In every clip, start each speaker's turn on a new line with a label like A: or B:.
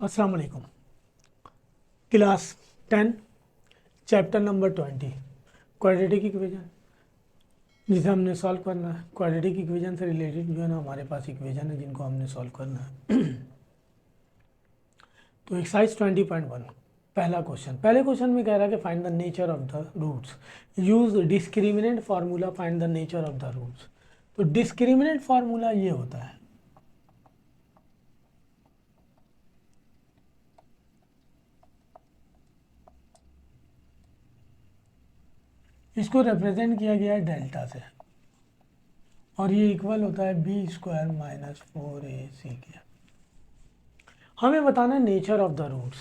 A: अस्सलाम वालेकुम। Class 10 chapter number 20 quadratic equation जिसे हमने सॉल्व करना है। क्वाड्रेटिक इक्वेशन से रिलेटेड जो है ना हमारे पास इक्वेशन है जिनको हमने सॉल्व करना है। तो एक्सरसाइज 20.1 पहले क्वेश्चन में कह रहा है कि find the nature of the roots, use discriminant formula find the nature of the roots. तो डिस्क्रिमिनेंट फार्मूला ये होता है, इसको रिप्रेजेंट किया गया है डेल्टा से और ये इक्वल होता है बी स्क्वायर माइनस 4ac के। हमें बताना है nature of the roots.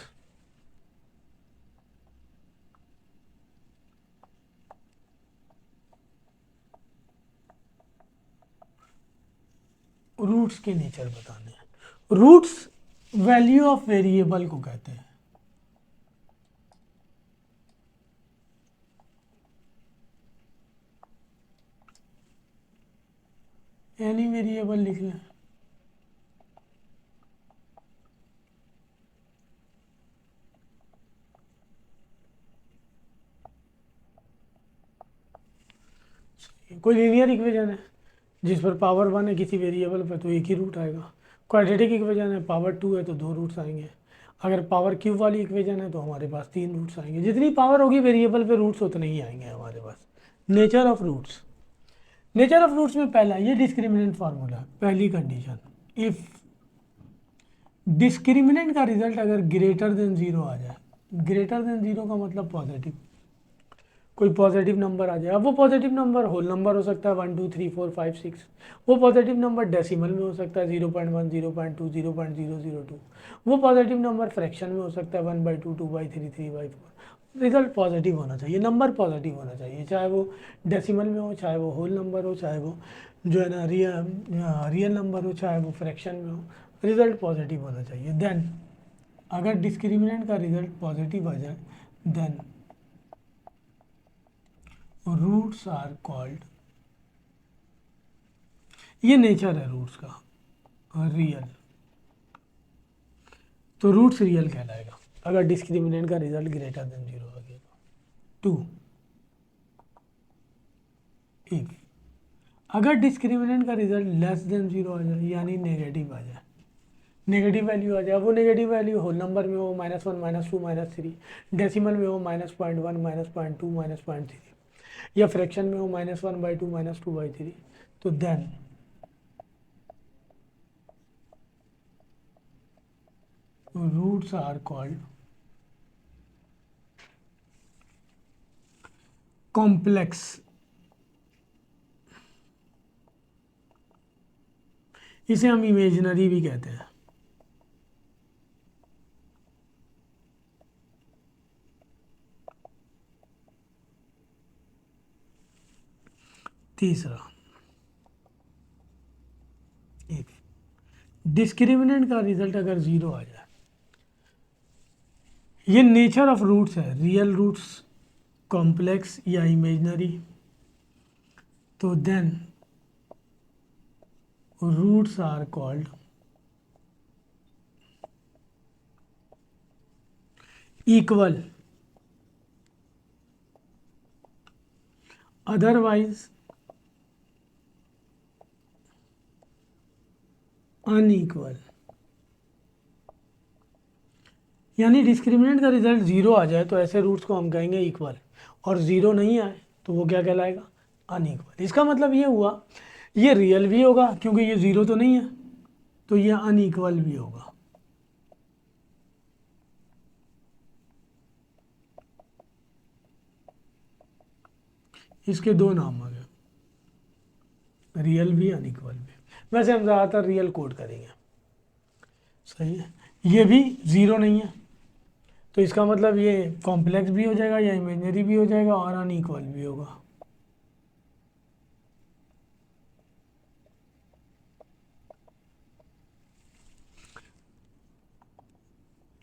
A: Roots के नेचर बताने हैं। रूट्स वैल्यू ऑफ वेरिएबल को कहते हैं। एनी वेरिएबल लिख लें। कोई लीनियर इक्वेशन है जिस पर पावर 1 है किसी वेरिएबल पर तो एक ही रूट आएगा। क्वाड्रेटिक इक्वेशन है पावर 2 है तो 2 रूट्स आएंगे। अगर पावर क्यूब वाली इक्वेशन है तो हमारे पास 3 रूट्स आएंगे। जितनी पावर होगी वेरिएबल पे रूट्स उतने ही आएंगे हमारे पास। Nature of roots, nature of roots में पहला ये डिस्क्रिमिनेंट फार्मूला, पहली कंडीशन इफ डिस्क्रिमिनेंट का रिजल्ट अगर ग्रेटर देन 0 आ जाए, ग्रेटर देन 0 का मतलब पॉजिटिव, कोई पॉजिटिव नंबर आ जाए। अब वो पॉजिटिव नंबर होल नंबर हो सकता है 1 2 3 4 5 6, वो पॉजिटिव नंबर डेसिमल में हो सकता है 0.1 0.2 0.002, वो पॉजिटिव नंबर फ्रैक्शन में हो सकता है 1/2 2/3 3/4। रिजल्ट पॉजिटिव होना चाहिए, नंबर पॉजिटिव होना चाहिए, चाहे वो डेसिमल में हो, चाहे वो होल नंबर हो, चाहे वो जो है ना रियल नंबर हो, चाहे वो फ्रैक्शन में हो, रिजल्ट पॉजिटिव होना चाहिए। देन अगर डिस्क्रिमिनेंट का रिजल्ट पॉजिटिव आ जाए देन रूट्स आर कॉल्ड, ये नेचर है रूट्स का, रियल। तो रूट्स रियल कहलाएगा अगर डिस्क्रिमिनेंट का रिजल्ट ग्रेटर देन 0 आ गया। 2 इफ अगर डिस्क्रिमिनेंट का रिजल्ट लेस देन 0 आ जाए यानी नेगेटिव आ जाए, नेगेटिव वैल्यू आ जाए, वो नेगेटिव वैल्यू होल नंबर में हो -1 -2 -3, डेसिमल में हो -0.1 -0.2 -0.3 या फ्रैक्शन में हो -1/2 -2/3, तो then roots are called complex. इसे हम इमेजिनरी भी कहते हैं। तीसरा एक डिस्क्रिमिनेंट का रिजल्ट अगर 0 आ जाए, ये नेचर ऑफ रूट्स है, रियल रूट्स, कॉम्प्लेक्स या इमेजिनरी, तो then roots are called equal, otherwise unequal. यानी डिस्क्रिमिनेंट का रिजल्ट 0 आ जाए तो ऐसे रूट्स को हम कहेंगे इक्वल, और 0 नहीं आए तो वो क्या कहलाएगा, अनइक्वल। इसका मतलब ये हुआ ये रियल भी होगा क्योंकि ये 0 तो नहीं है, तो ये अनइक्वल भी होगा। इसके दो नाम आ गए, रियल भी अनइक्वल भी। वैसे हम ज़्यादातर रियल कोड करेंगे, सही है। ये भी 0 नहीं है तो इसका मतलब ये कॉम्प्लेक्स भी हो जाएगा या इमेजिनरी भी हो जाएगा और अनइक्वल भी होगा।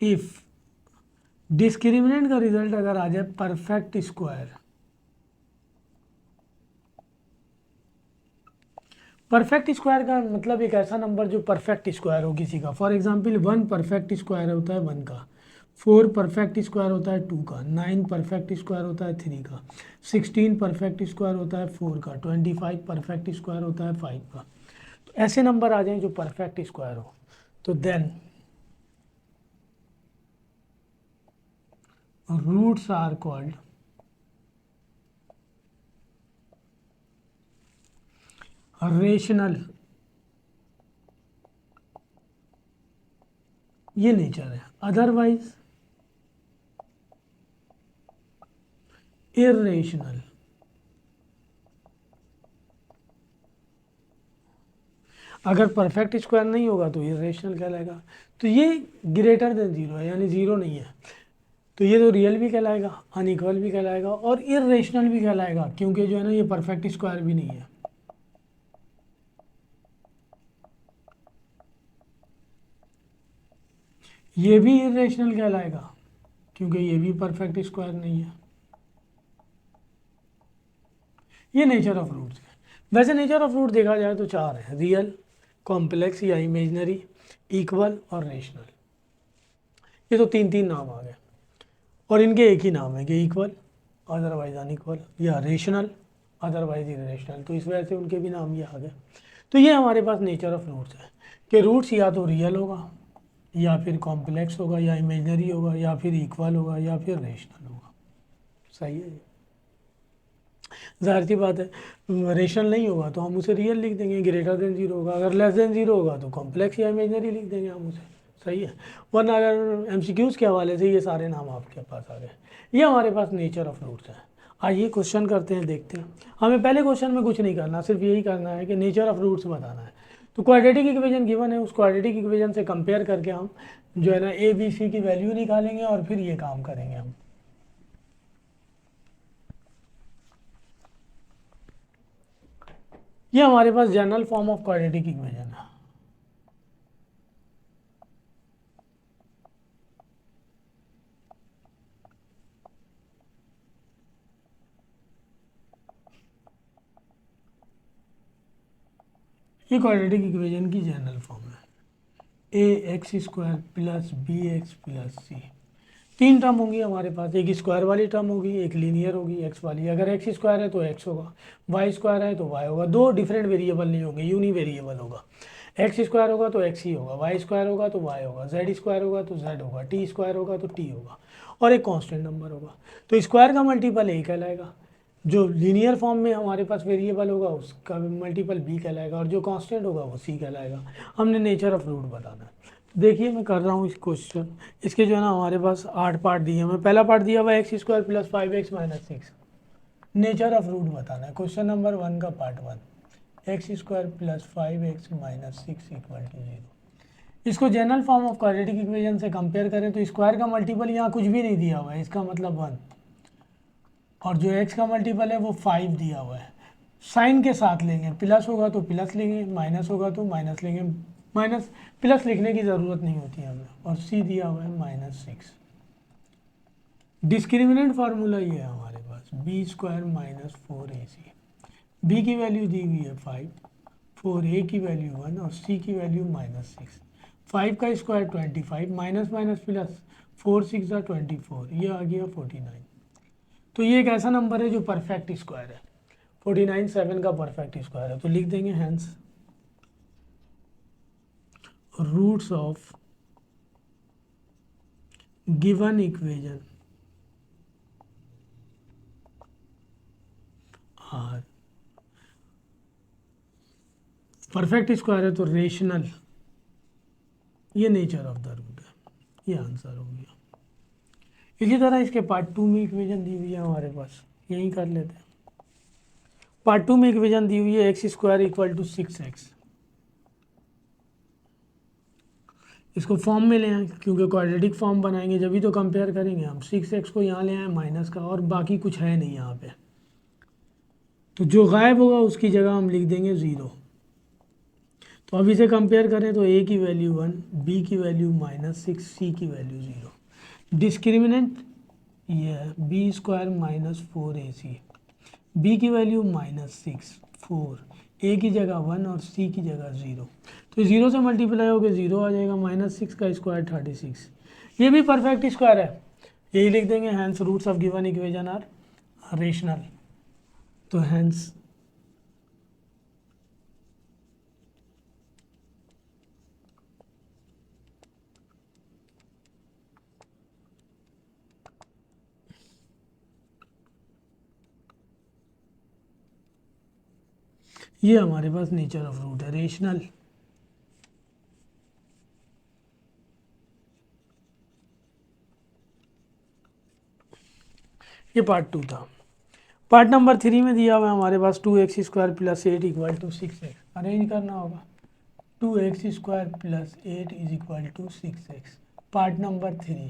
A: इफ डिस्क्रिमिनेंट का रिजल्ट अगर आ जाए परफेक्ट स्क्वायर, परफेक्ट स्क्वायर का मतलब एक ऐसा नंबर जो परफेक्ट स्क्वायर हो किसी का। फॉर एग्जांपल 1 परफेक्ट स्क्वायर होता है 1 का, 4 परफेक्ट स्क्वायर होता है 2 का, 9 परफेक्ट स्क्वायर होता है 3 का, 16 परफेक्ट स्क्वायर होता है 4 का, 25 परफेक्ट स्क्वायर होता है 5 का। तो ऐसे नंबर आ जाएं जो परफेक्ट स्क्वायर हो, तो then roots are called rational. ये नेचर है, अदरवाइज इरेशनल। अगर परफेक्ट स्क्वायर नहीं होगा तो इरेशनल कहलाएगा। तो ये ग्रेटर देन जीरो है, यानी जीरो नहीं है, तो ये तो रियल भी कहलाएगा, अनइक्वल भी कहलाएगा और इरेशनल भी कहलाएगा, क्योंकि जो है ना ये परफेक्ट स्क्वायर भी नहीं है। ये भी इरेशनल कहलाएगा क्योंकि ये भी परफेक्ट स्क्वायर नहीं है। ये नेचर ऑफ रूट्स है। वैसे नेचर ऑफ रूट देखा जाए तो चार है, रियल, कॉम्प्लेक्स या इमेजनरी, इक्वल और रेशनल। ये तो तीन तीन नाम आ गए और इनके एक ही नाम है कि इक्वल अदरवाइज अनइक्वल या रेशनल अदरवाइज इरेशनल, तो इस वजह से उनके भी नाम ये आ गए। तो ये हमारे पास नेचर ऑफ रूट्स है कि रूट्स या तो रियल होगा या फिर कॉम्प्लेक्स होगा या इमेजनरी होगा या फिर इक्वल होगा या फिर रेशनल होगा। सही है, जाहिर सी बात है रेशनल नहीं होगा तो हम उसे रियल लिख देंगे, ग्रेटर देन जीरो होगा, अगर लेस देन जीरो होगा तो कॉम्प्लेक्स या इमेजनरी लिख देंगे हम उसे। सही है, वरना अगर एमसीक्यूज़ के हवाले से ये सारे नाम आपके पास आ गए। ये हमारे पास नेचर ऑफ रूट्स है। आइए क्वेश्चन करते हैं, देखते हैं। हमें पहले क्वेश्चन में कुछ नहीं करना, सिर्फ यही करना है कि नेचर ऑफ रूट्स बताना है। तो क्वाड्रेटिक इक्वेशन गिवन है, उस क्वाड्रेटिक इक्वेशन से कंपेयर करके हम जो है ना ए बी सी की वैल्यू निकालेंगे और फिर ये काम करेंगे हम। ये हमारे पास general form of quadratic equation है। ये क्वाड्रेटिक इक्वेशन की जनरल फॉर्म है, A X square plus B X plus C. तीन टर्म होंगी हमारे पास, एक स्क्वायर वाली टर्म होगी, एक लीनियर होगी एक्स वाली। अगर एक्स स्क्वायर है तो एक्स होगा, वाई स्क्वायर है तो वाई होगा। दो डिफरेंट वेरिएबल नहीं होंगे, यूनी वेरिएबल होगा। एक्स स्क्वायर होगा तो एक्स ही होगा, वाई स्क्वायर होगा तो वाई होगा, जेड स्क्वायर होगा तो जेड होगा, टी स्क्वायर होगा तो टी होगा और एक कांस्टेंट नंबर होगा। तो स्क्वायर का मल्टीपल ए कहलाएगा, जो लीनियर फॉर्म में हमारे पास वेरिएबल होगा उसका मल्टीपल बी कहलाएगा और जो कांस्टेंट होगा वो सी कहलाएगा। हमने नेचर ऑफ रूट बताना है। देखिए मैं कर रहा हूँ इस क्वेश्चन, इसके जो है ना हमारे पास 8 पार्ट दिए हैं। मैं पहला पार्ट दिया हुआ x square plus 5x minus 6, nature of root बताना है। क्वेश्चन नंबर 1 का part 1, x square plus 5x minus 6 equal to 0। इसको general form of quadratic equation से कंपेयर करें तो स्क्वायर का मल्टीपल यहाँ कुछ भी नहीं दिया हुआ है, इसका मतलब 1, और जो x का मल्टीपल है वो 5 दिया हुआ है। साइन के साथ लेंगे, प्लस होगा तो प्लस लेंगे, माइनस होगा तो माइनस लेंगे, माइनस प्लस लिखने की ज़रूरत नहीं होती है हमें। और c दिया हुआ है -6। डिस्क्रिमिनेंट फार्मूला ये है हमारे पास, B square minus 4ac। B की वैल्यू दी हुई है 5, 4a की वैल्यू 1 और c की वैल्यू -6। 5 का स्क्वायर 25, माइनस माइनस प्लस, 4 6 24, ये आ गया 49। तो ये एक ऐसा नंबर है जो परफेक्ट स्क्वायर है, 49 7 का परफेक्ट स्क्वायर है। तो लिख देंगे hence roots of given equation are, perfect square है तो रेशनल, ये नेचर ऑफ द रूट है, ये आंसर हो गया। इसी तरह इसके पार्ट 2 में इक्वेशन दी हुई है हमारे पास, यही कर लेते हैं। पार्ट 2 में इक्वेशन दी हुई है x square equal to 6x। इसको फॉर्म में ले आए, क्योंकि क्वाड्रेटिक फॉर्म बनाएंगे जब भी तो कंपेयर करेंगे हम। 6x को यहाँ ले आए माइनस का, और बाकी कुछ है नहीं यहाँ पे, तो जो गायब होगा उसकी जगह हम लिख देंगे 0। तो अब इसे कंपेयर करें तो a की वैल्यू 1, b की वैल्यू -6, c की वैल्यू 0। डिस्क्रिमिनेंट ये है b square minus 4ac, b की वैल्यू -6, 4, ए की जगह 1 और सी की जगह 0। तो 0 से मल्टीप्लाई होकर 0 आ जाएगा, -6 का स्क्वायर 36। ये भी परफेक्ट स्क्वायर है, यही लिख देंगे। Hence roots of given equation are rational. तो हैंस ये हमारे पास नेचर ऑफ रूट है, रेशनल। ये पार्ट 2 था। पार्ट नंबर 3 में दिया हुआ है हमारे पास 2x² + 8 = 6x। अरेंज करना होगा। 2x² + 8 = 6x। पार्ट नंबर 3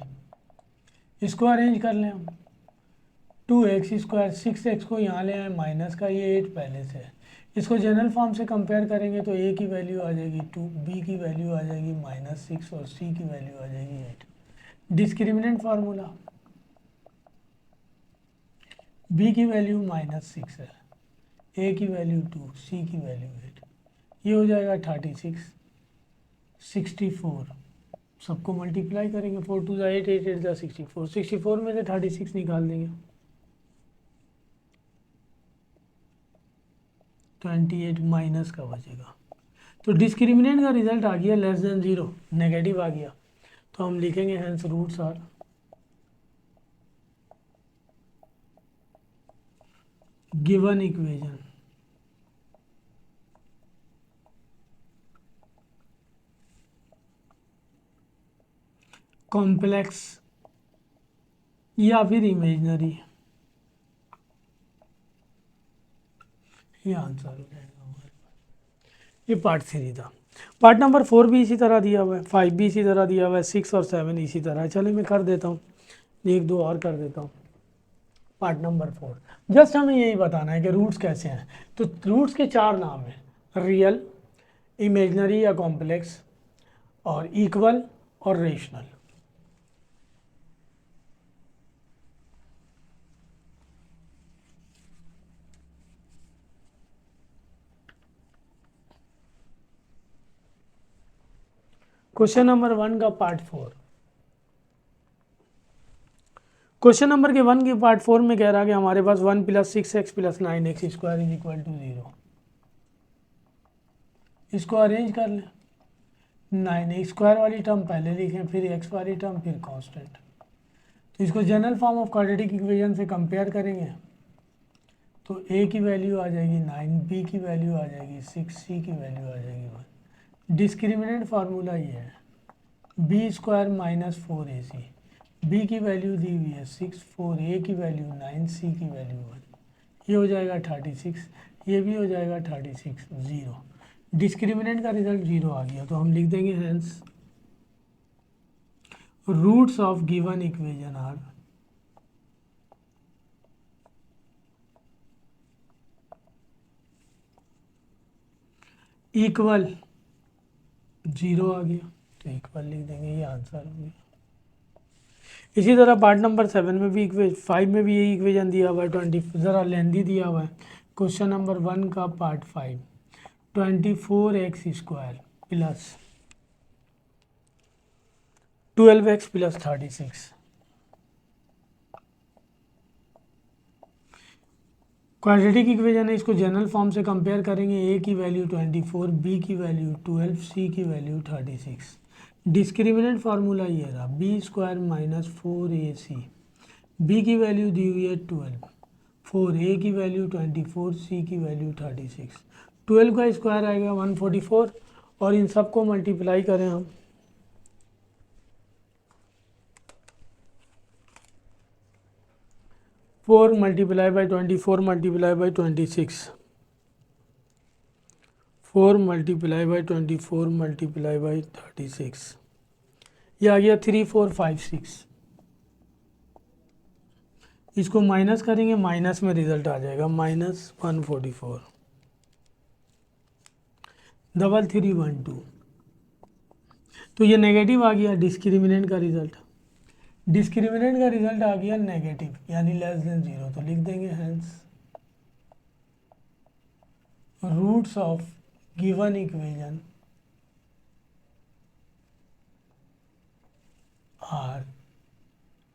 A: इसको अरेंज कर लें हम। 2x², 6x को यहाँ ले आए माइनस का, ये 8 पहले से है। इसको जनरल फॉर्म से कंपेयर करेंगे तो a की वैल्यू आ जाएगी 2, b की वैल्यू आ जाएगी -6 और c की वैल्यू आ जाएगी 8। डिस्क्रिमिनेंट फार्मूला, b की वैल्यू -6 है, a की वैल्यू 2, c की वैल्यू 8। ये हो जाएगा 36, 64। सबको मल्टीप्लाई करेंगे, 4 2 8, 8 8 64। 64 में से 36 निकाल देंगे, 28 माइनस का बचेगा। तो डिस्क्रिमिनेंट का रिजल्ट आ गया <0, नेगेटिव आ गया। तो हम लिखेंगे hence roots are given equation complex या फिर इमेजनरी। ये आंसर हो जाएगा हमारे पास। ये पार्ट 3 था। पार्ट नंबर 4 भी इसी तरह दिया हुआ है, 5 भी इसी तरह दिया हुआ है, 6 और 7 इसी तरह है। चलिए मैं कर देता हूँ, एक दो और कर देता हूँ। पार्ट नंबर 4 जस्ट हमें यही बताना है कि रूट्स कैसे हैं। तो रूट्स के 4 नाम हैं, रियल, इमेजनरी या कॉम्प्लेक्स, और इक्वल और रेशनल। क्वेश्चन नंबर 1 का पार्ट 4। क्वेश्चन नंबर के 1 के पार्ट 4 में कह रहा है कि हमारे पास 1 + 6x + 9x² = 0। इसको अरेंज कर लें। 9x² वाली टर्म पहले लिखें, फिर x वाली टर्म, फिर कांस्टेंट। तो इसको general form of quadratic equation से कंपेयर करेंगे तो a की वैल्यू आ जाएगी 9, b की वैल्यू आ जाएगी 6, c की वैल्यू आ जाएगी 1। डिस्क्रिमिनेंट फार्मूला ये है, b² - 4ac। b की वैल्यू दी हुई है 6, 4, a की वैल्यू 9, c की वैल्यू 1। ये हो जाएगा 36, ये भी हो जाएगा 36, 0। डिस्क्रिमिनेंट का रिजल्ट 0 आ गया। तो हम लिख देंगे hence roots of given equation are equal, 0 आ गया तो इक्वल लिख देंगे, ये आंसर हो गया। इसी तरह पार्ट नंबर 7 में भी 5 में भी यही इक्वेशन दिया हुआ है, 20 ज़रा लेंदी दिया हुआ है। क्वेश्चन नंबर 1 का part 5, 24x² + 12x + 36। Quadratic equation है, इसको जनरल फॉर्म से कंपेयर करेंगे। a की वैल्यू 24, b की वैल्यू 12, c की वैल्यू 36। डिस्क्रिमिनेंट फार्मूला ये रहा, b² - 4ac। b की वैल्यू दी हुई है 12, 4a की वैल्यू 24, c की वैल्यू 36। 12 का स्क्वायर आएगा 144 और इन सबको मल्टीप्लाई करें हम, four multiply by 24 multiply by 26, 4 multiply by 24 multiply by 36। ये आ गया 3456। इसको माइनस करेंगे, माइनस में रिजल्ट आ जाएगा -144, 3312। तो ये नेगेटिव आ गया डिस्क्रिमिनेंट का रिजल्ट। डिस्क्रिमिनेंट का रिजल्ट आ गया नेगेटिव यानी <0। तो लिख देंगे hence roots of given equation are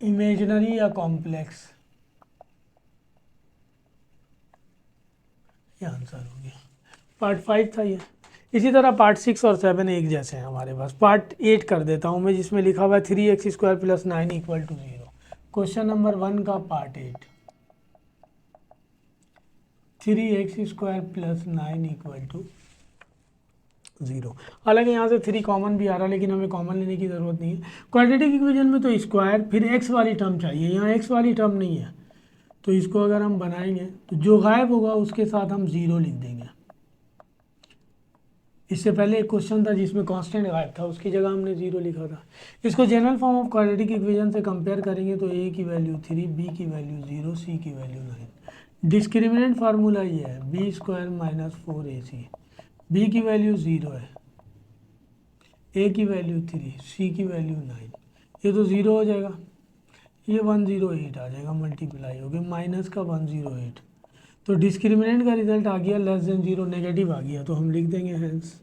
A: imaginary या कॉम्प्लेक्स, ये आंसर हो गया। पार्ट 5 था ये। इसी तरह पार्ट 6 और 7 एक जैसे हैं हमारे पास। पार्ट 8 कर देता हूँ मैं, जिसमें लिखा हुआ है 3x² + 9 = 0। क्वेश्चन नंबर 1 का पार्ट 8, 3x² + 9 = 0। हालांकि यहाँ से 3 कॉमन भी आ रहा है, लेकिन हमें कॉमन लेने की ज़रूरत नहीं है। क्वाड्रेटिक इक्वेशन में तो स्क्वायर फिर x वाली टर्म चाहिए, यहाँ x वाली टर्म नहीं है, तो इसको अगर हम बनाएंगे तो जो गायब होगा उसके साथ हम 0 लिख देंगे। इससे पहले एक क्वेश्चन था जिसमें कांस्टेंट गायब था, उसकी जगह हमने 0 लिखा था। इसको general form of quadratic equation से कंपेयर करेंगे तो a की वैल्यू 3, b की वैल्यू 0, c की वैल्यू 9। डिस्क्रिमिनेंट फार्मूला ये है b² - 4ac। b की वैल्यू 0 है, a की वैल्यू 3, c की वैल्यू 9। ये तो 0 हो जाएगा, ये 108 आ जाएगा, मल्टीप्लाई हो गया माइनस का 108। तो डिस्क्रिमिनेंट का रिजल्ट आ गया <0, नेगेटिव आ गया, तो हम लिख देंगे hence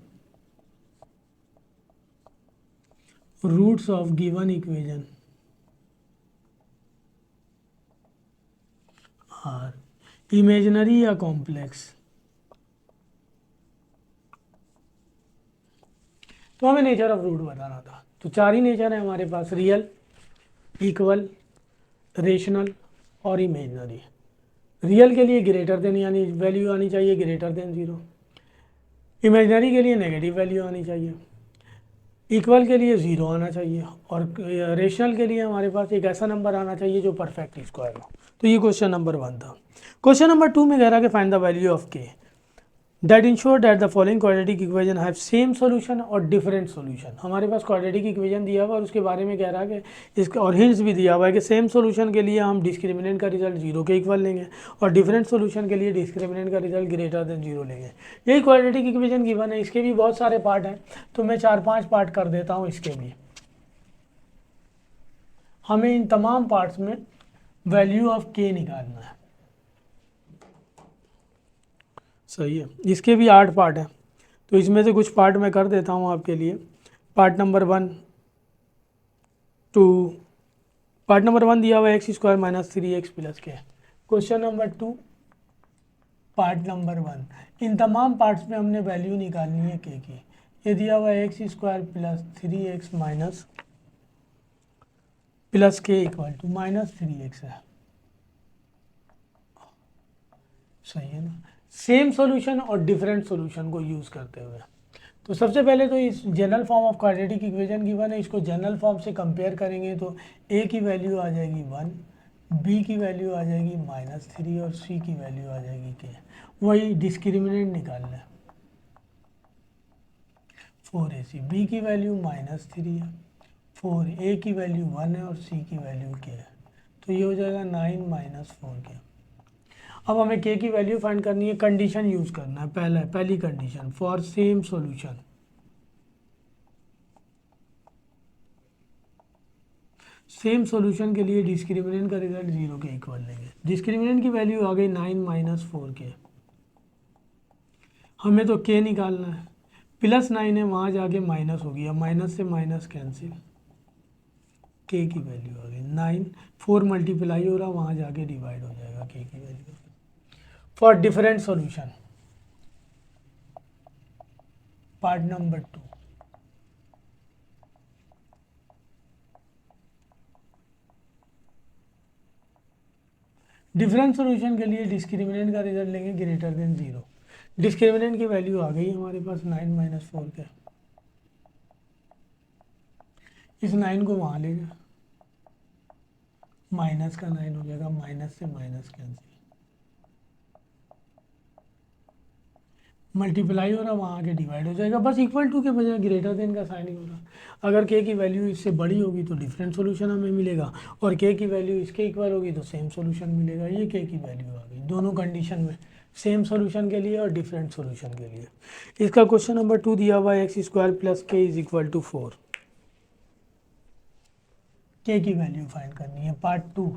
A: roots of given equation are imaginary या कॉम्प्लेक्स। तो हमें नेचर ऑफ रूट बताना था, तो 4 ही नेचर है हमारे पास, रियल, इक्वल, रेशनल और इमेजिनरी। रियल के लिए ग्रेटर देन यानी वैल्यू आनी चाहिए ग्रेटर देन 0, इमेजिनरी के लिए नेगेटिव वैल्यू आनी चाहिए, इक्वल के लिए 0 आना चाहिए, और रेशनल के लिए हमारे पास एक ऐसा नंबर आना चाहिए जो परफेक्ट स्क्वायर हो। तो ये क्वेश्चन नंबर 1 था। क्वेश्चन नंबर 2 में कह रहा है कि फाइंड द वैल्यू ऑफ के that ensure that the following quadratic equation have same solution और डिफरेंट सॉल्यूशन। हमारे पास क्वाड्रेटिक इक्वेशन दिया हुआ और उसके बारे में कह रहा है कि इसका और हिंट्स भी दिया हुआ है कि सेम सॉल्यूशन के लिए हम डिस्क्रिमिनेंट का रिजल्ट 0 के इक्वल लेंगे और डिफरेंट सॉल्यूशन के लिए डिस्क्रिमिनेंट का रिजल्ट ग्रेटर देन 0 लेंगे। यही क्वाड्रेटिक इक्वेशन गिवन है। इसके भी बहुत सारे पार्ट हैं, तो मैं 4-5 पार्ट कर देता हूँ इसके भी। हमें इन तमाम पार्ट्स में वैल्यू ऑफ के निकालना है। सही है, इसके भी 8 पार्ट हैं, तो इसमें से कुछ पार्ट मैं कर देता हूँ आपके लिए। Part number 1 to part number 1 दिया हुआ है x² - 3x + k। Question number 2 part number 1, इन तमाम पार्ट्स में हमने वैल्यू निकालनी है k की। ये दिया हुआ है x² + 3x + k = -3x है। सही है ना। सेम सॉल्यूशन और डिफरेंट सॉल्यूशन को यूज़ करते हुए, तो सबसे पहले तो इस general form of quadratic equation given है, इसको जनरल फॉर्म से कंपेयर करेंगे तो a की वैल्यू आ जाएगी 1, b की वैल्यू आ जाएगी -3 और c की वैल्यू आ जाएगी k। वही डिस्क्रिमिनेंट निकालना है, 4ac, b की वैल्यू -3 है, 4a की वैल्यू 1 है और c की वैल्यू k है, तो ये हो जाएगा 9 - 4k। अब हमें k की वैल्यू फाइंड करनी है, कंडीशन यूज़ करना है। पहली condition for same solution, same solution के लिए डिस्क्रिमिनेंट का रिजल्ट 0 के इक्वल लेंगे। डिस्क्रिमिनेंट की वैल्यू आ गई 9 - 4k। हमें तो k निकालना है, +9 है, वहाँ जाके माइनस हो गया, माइनस से माइनस कैंसिल, k की वैल्यू आ गई 9, 4 मल्टीप्लाई हो रहा, वहाँ जाके डिवाइड हो जाएगा k की value. For different solution part number 2, different solution के लिए डिस्क्रिमिनेंट का रिजल्ट लेंगे ग्रेटर देन 0। डिस्क्रिमिनेंट की वैल्यू आ गई हमारे पास 9 - 4k। इस 9 को वहाँ ले जाए, माइनस का 9 हो जाएगा, माइनस से माइनस कैंसिल, मल्टीप्लाई हो रहा, वहाँ आके डिवाइड हो जाएगा। बस इक्वल टू के बजाय ग्रेटर देन का साइन ही हो रहा। अगर k की वैल्यू इससे बड़ी होगी तो डिफरेंट सॉल्यूशन हमें मिलेगा, और k की वैल्यू इसके इक्वल होगी तो सेम सॉल्यूशन मिलेगा। ये k की वैल्यू आ गई दोनों कंडीशन में, सेम सॉल्यूशन के लिए और डिफरेंट सॉल्यूशन के लिए। इसका क्वेश्चन नंबर 2 दिया हुआ है x² + k = 4। k की वैल्यू फाइंड करनी है, पार्ट 2।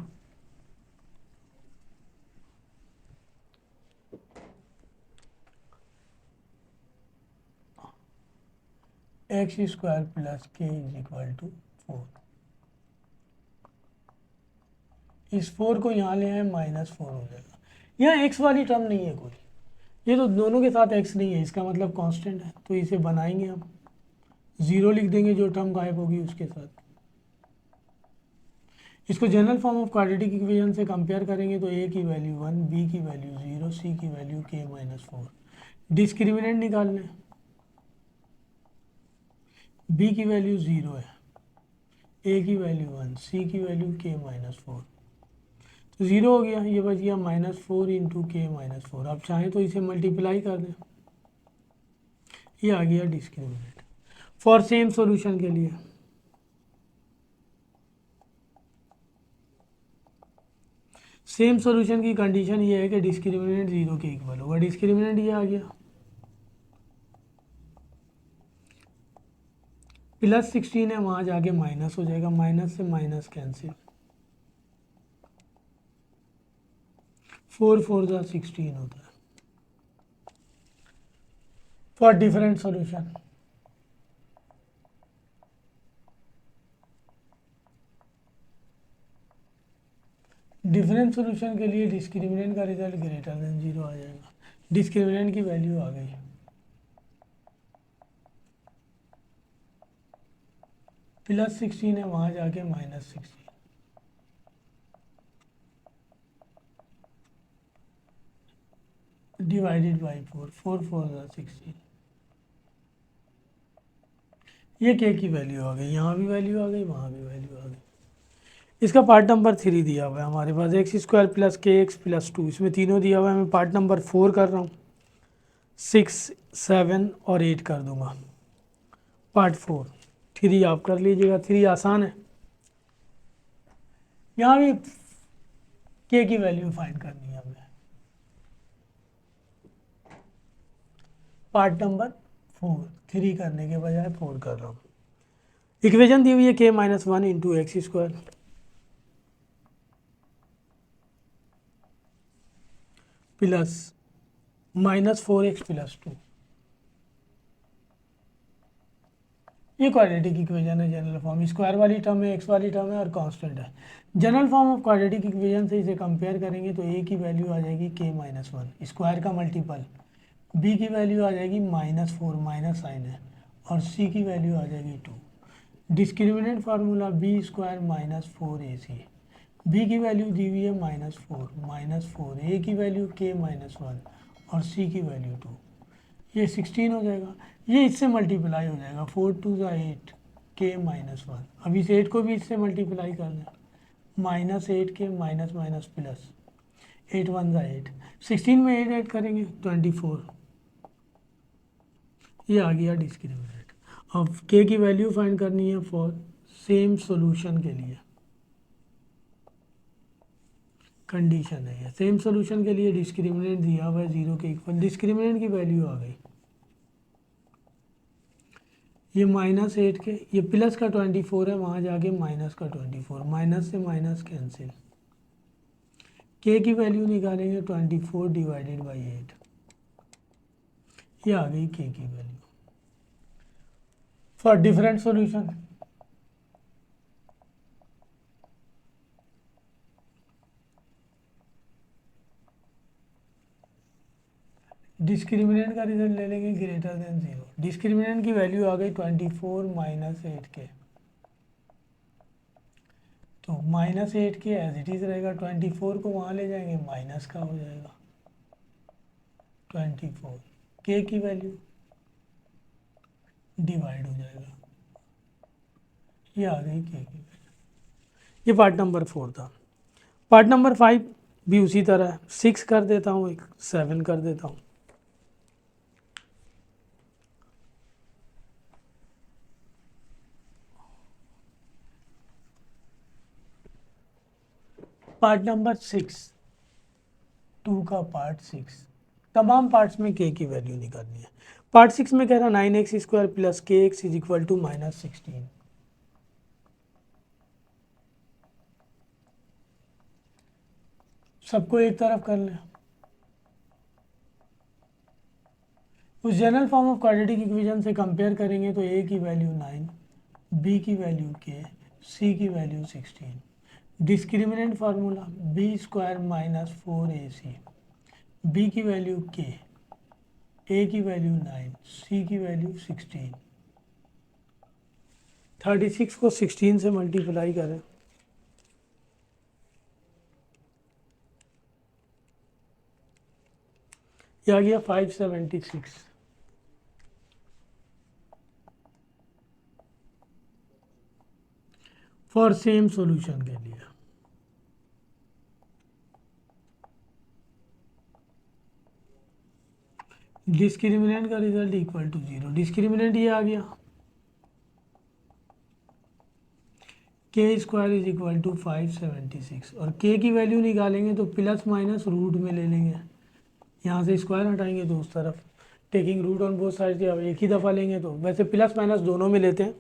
A: एक्स स्क्वायर प्लस के इज इक्वल टू 4। इस 4 को यहाँ ले आए -4 हो जाएगा। यहाँ x वाली टर्म नहीं है कोई, ये तो दोनों के साथ x नहीं है, इसका मतलब कांस्टेंट है, तो इसे बनाएंगे हम, 0 लिख देंगे जो टर्म गायब होगी उसके साथ। इसको general form of quadratic equation से कंपेयर करेंगे तो a की वैल्यू 1, b की वैल्यू 0, c की वैल्यू k माइनस 4। डिस्क्रिमिनेंट निकालना है, b की वैल्यू 0 है, a की वैल्यू 1, c की वैल्यू k माइनस 4, तो 0 हो गया, ये बच गया -4 इंटू के माइनस 4। आप चाहें तो इसे मल्टीप्लाई कर दें, ये आ गया डिस्क्रिमिनेंट। फॉर सेम सॉल्यूशन के लिए सेम सॉल्यूशन की कंडीशन ये है कि डिस्क्रिमिनेंट 0 के इक्वल होगा। डिस्क्रिमिनेंट ये आ गया +16 है, वहाँ जाके माइनस हो जाएगा, माइनस से माइनस कैंसिल, 4 4 जा 16 होता है। For different solution different solution के लिए डिस्क्रिमिनेंट का रिजल्ट ग्रेटर देन 0 आ जाएगा। डिस्क्रिमिनेंट की वैल्यू आ गई +16 है, वहाँ जाके -16, डिवाइडेड बाई 4, 4 4 जा 16, ये के की वैल्यू आ गई, यहाँ भी वैल्यू आ गई, वहाँ भी वैल्यू आ गई। इसका पार्ट नंबर 3 दिया हुआ है हमारे पास, एक्स स्क्वायर प्लस के एक्स प्लस 2, इसमें तीनों दिया हुआ है। मैं पार्ट नंबर 4 कर रहा हूँ, 6 7 और 8 कर दूंगा। पार्ट 4, 3 आप कर लीजिएगा, 3 आसान है। यहाँ भी के की वैल्यू फाइंड करनी है हमें। पार्ट नंबर 4, 3 करने के बजाय 4 कर रहा हूँ। इक्वेशन दी हुई है k-1 into x square plus -4x plus 2, ये क्वाड्रेटिक इक्वेशन है जनरल फॉर्म। स्क्वायर वाली टर्म है, एक्स वाली टर्म है और कांस्टेंट है। General form of quadratic equation से इसे कंपेयर करेंगे तो a की वैल्यू आ जाएगी k-1, स्क्वायर का मल्टीपल, b की वैल्यू आ जाएगी -4, माइनस साइन है, और c की वैल्यू आ जाएगी 2। Discriminant formula b square -4ac, b की वैल्यू दी हुई है -4, a की वैल्यू k-1 और c की वैल्यू 2, ये 16 हो जाएगा। ये इससे मल्टीप्लाई हो जाएगा, 4 2 जा 8 k-1। अब इस 8 को भी इससे मल्टीप्लाई कर दें, -8 के माइनस माइनस प्लस, 8 1 जा 8, 16 में 8 ऐड करेंगे 24, ये आ गया डिस्क्रिमिनेंट। अब k की वैल्यू फाइंड करनी है फॉर सेम सॉल्यूशन के लिए, कंडीशन है ये। सेम सॉल्यूशन के लिए डिस्क्रिमिनेंट दिया हुआ है 0 के इक्वल, डिस्क्रिमिनेंट की वैल्यू आ गई, ये -8 के, ये प्लस का 24 है, वहाँ जाके माइनस का 24, माइनस से माइनस कैंसिल, के की वैल्यू निकालेंगे 24 डिवाइडेड बाई 8, ये आ गई के की value. For different solution discriminant का रिजल्ट ले लेंगे ग्रेटर देन 0। डिस्क्रिमिनेंट की वैल्यू आ गई 24 -8 के, तो -8 के एज इट इज़ रहेगा, 24 को वहाँ ले जाएंगे माइनस का हो जाएगा 24, के की वैल्यू डिवाइड हो जाएगा, ये आ गई के की वैल्यू। ये पार्ट नंबर 4 था। पार्ट नंबर 5 भी उसी तरह है, 6 कर देता हूँ, एक 7 कर देता हूँ। पार्ट नंबर 6, 2 का पार्ट 6, तमाम पार्ट्स में के की वैल्यू निकालनी है। पार्ट 6 में कह रहा 9x स्क्वायर प्लस के एक्स इज इक्वल टू -16। सबको एक तरफ कर लें, उस general form of quadratic equation से कंपेयर करेंगे तो ए की वैल्यू 9, बी की वैल्यू के, सी की value 16। Discriminant formula B square minus 4ac, B की वैल्यू के, ए की वैल्यू 9, सी की वैल्यू 16। 36 को 16 से मल्टीप्लाई करें ये आ गया 576। फॉर सेम सॉल्यूशन के लिए डिस्क्रिमिनेंट का रिजल्ट इक्वल टू 0। डिस्क्रिमिनेंट ये आ गया के स्क्वायर इज इक्वल टू 576 और के की वैल्यू निकालेंगे तो प्लस माइनस रूट में ले लेंगे। यहाँ से स्क्वायर हटाएंगे तो उस तरफ taking root on both side अब एक ही दफ़ा लेंगे तो वैसे प्लस माइनस दोनों में लेते हैं।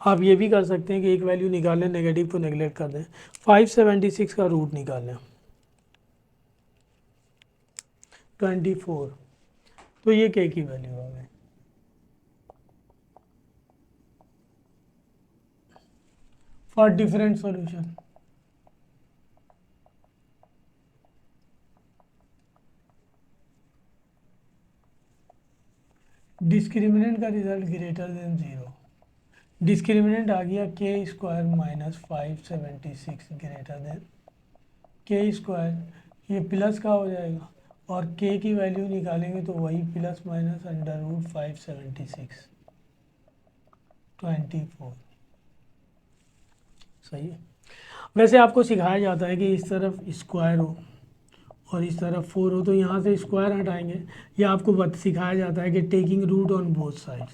A: आप ये भी कर सकते हैं कि एक वैल्यू निकालें, नेगेटिव को नेगलेक्ट कर दें। 576 का रूट निकालें 24, तो ये के की वैल्यू आ गई। फॉर डिफरेंट सॉल्यूशन डिस्क्रिमिनेंट का रिजल्ट ग्रेटर देन 0। डिस्क्रिमिनेंट आ गया के स्क्वायर माइनस 576 ग्रेटर देन के स्क्वायर, ये प्लस का हो जाएगा और के की वैल्यू निकालेंगे तो वही प्लस माइनस अंडर रूट 576 24। सही है। वैसे आपको सिखाया जाता है कि इस तरफ स्क्वायर हो और इस तरफ 4 हो तो यहाँ से स्क्वायर हटाएंगे, या आपको सिखाया जाता है कि taking root on both sides,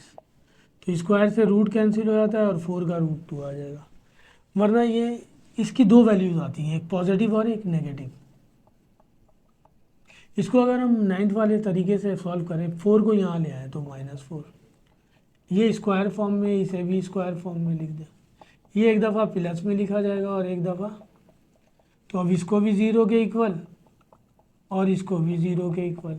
A: तो स्क्वायर से रूट कैंसिल हो जाता है और 4 का रूट 2 आ जाएगा। वरना ये इसकी दो वैल्यूज़ आती हैं, एक पॉजिटिव और एक नेगेटिव। इसको अगर हम 9th वाले तरीके से सॉल्व करें, 4 को यहाँ ले आए तो -4, ये स्क्वायर फॉर्म में, इसे भी स्क्वायर फॉर्म में लिख दें। ये एक दफ़ा प्लस में लिखा जाएगा और एक दफ़ा, तो अब इसको भी 0 के इक्वल और इसको भी 0 के इक्वल,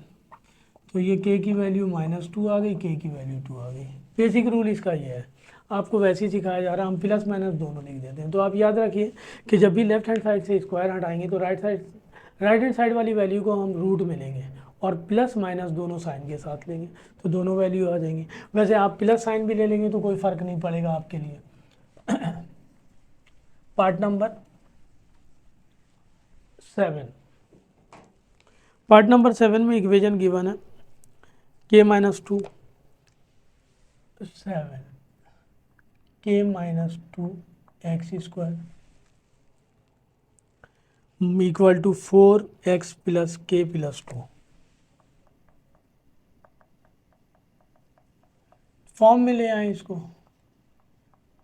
A: तो ये के की वैल्यू -2 आ गई, के की वैल्यू 2 आ गई। बेसिक रूल इसका ये है, आपको वैसे ही सिखाया जा रहा है, हम प्लस माइनस दोनों लिख देते हैं। तो आप याद रखिए कि जब भी लेफ्ट हैंड साइड से स्क्वायर हटाएंगे तो राइट हैंड साइड वाली वैल्यू को हम रूट में लेंगे और प्लस माइनस दोनों साइन के साथ लेंगे तो दोनों वैल्यू आ जाएंगी। वैसे आप प्लस साइन भी ले लेंगे तो कोई फ़र्क नहीं पड़ेगा आपके लिए। पार्ट नंबर 7, पार्ट नंबर 7 में इक्वेशन गिवन है के -2 7 के -2 x square equal to 4x plus K plus 2। Form में ले आए इसको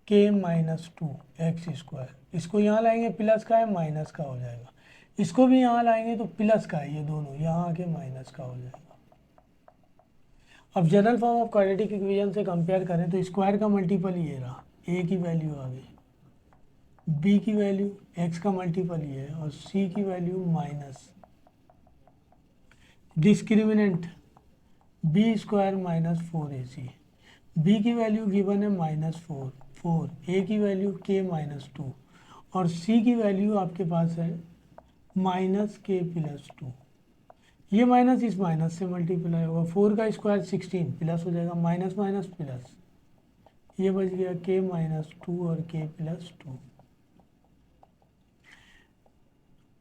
A: के -2 एक्स स्क्वायर, इसको यहाँ लाएंगे प्लस का है माइनस का हो जाएगा, इसको भी यहाँ लाएंगे तो प्लस का है, ये दोनों यहाँ आके माइनस का हो जाएगा। अब general form of quadratic equation से कंपेयर करें तो स्क्वायर का मल्टीपल ये रहा, ए की वैल्यू आ गई, बी की वैल्यू एक्स का मल्टीपल ये है और सी की value minus discriminant B square -4ac, B की वैल्यू गिवन है -4, ए की वैल्यू के -2 और सी की वैल्यू आपके पास है -k + 2। ये माइनस इस माइनस से मल्टीप्लाई होगा, 4 का स्क्वायर 16 प्लस हो जाएगा, माइनस माइनस प्लस, ये बच गया k -2 और k + 2।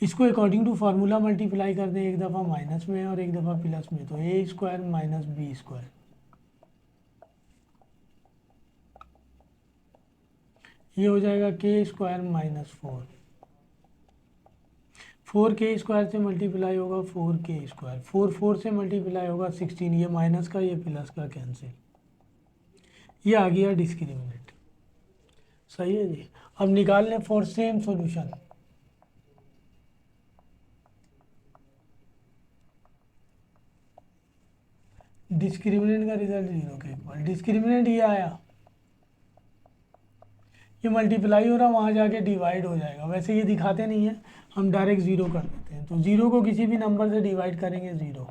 A: इसको अकॉर्डिंग टू फार्मूला मल्टीप्लाई कर दें, एक दफ़ा माइनस में और एक दफ़ा प्लस में, तो a square minus B square, ये हो जाएगा k स्क्वायर -4, 4k स्क्वायर से मल्टीप्लाई होगा 4k स्क्वायर, 4 से मल्टीप्लाई होगा 16, ये माइनस का ये प्लस का कैंसिल, ये आ गया डिस्क्रिमिनेंट। सही है जी। अब निकाल लें फॉर सेम सॉल्यूशन। डिस्क्रिमिनेंट का रिजल्ट 0 के इक्वल, डिस्क्रिमिनेंट ये आया, ये मल्टीप्लाई हो रहा, वहाँ जाके डिवाइड हो जाएगा। वैसे ये दिखाते नहीं है, हम डायरेक्ट 0 कर देते हैं, तो 0 को किसी भी नंबर से डिवाइड करेंगे 0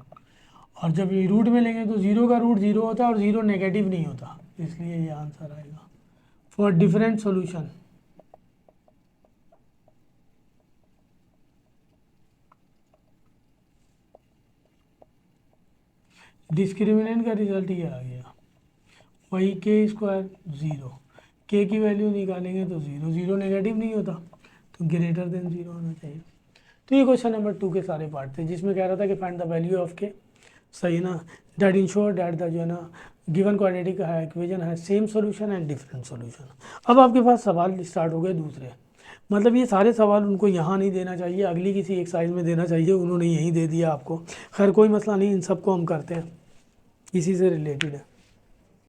A: और जब ये रूट में लेंगे तो 0 का रूट 0 होता है और 0 नेगेटिव नहीं होता, इसलिए ये आंसर आएगा फॉर डिफरेंट सॉल्यूशन। डिस्क्रिमिनेंट का रिजल्ट ये आ गया, वही के स्क्वायर 0, के की वैल्यू निकालेंगे तो 0, 0 नेगेटिव नहीं होता तो ग्रेटर देन 0 होना चाहिए। तो ये क्वेश्चन नंबर 2 के सारे पार्ट थे, जिसमें कह रहा था कि फाइंड द वैल्यू ऑफ के, सही ना, दैट इंश्योर दैट द जो है ना गिवन क्वाड्रेटिक इक्वेशन है same solution and different solution. अब आपके पास सवाल स्टार्ट हो गए दूसरे, मतलब ये सारे सवाल उनको यहाँ नहीं देना चाहिए, अगली किसी एक्सरसाइज में देना चाहिए, उन्होंने यहीं दे दिया आपको। खैर कोई मसला नहीं, इन सबको हम करते हैं, इसी से रिलेटेड है।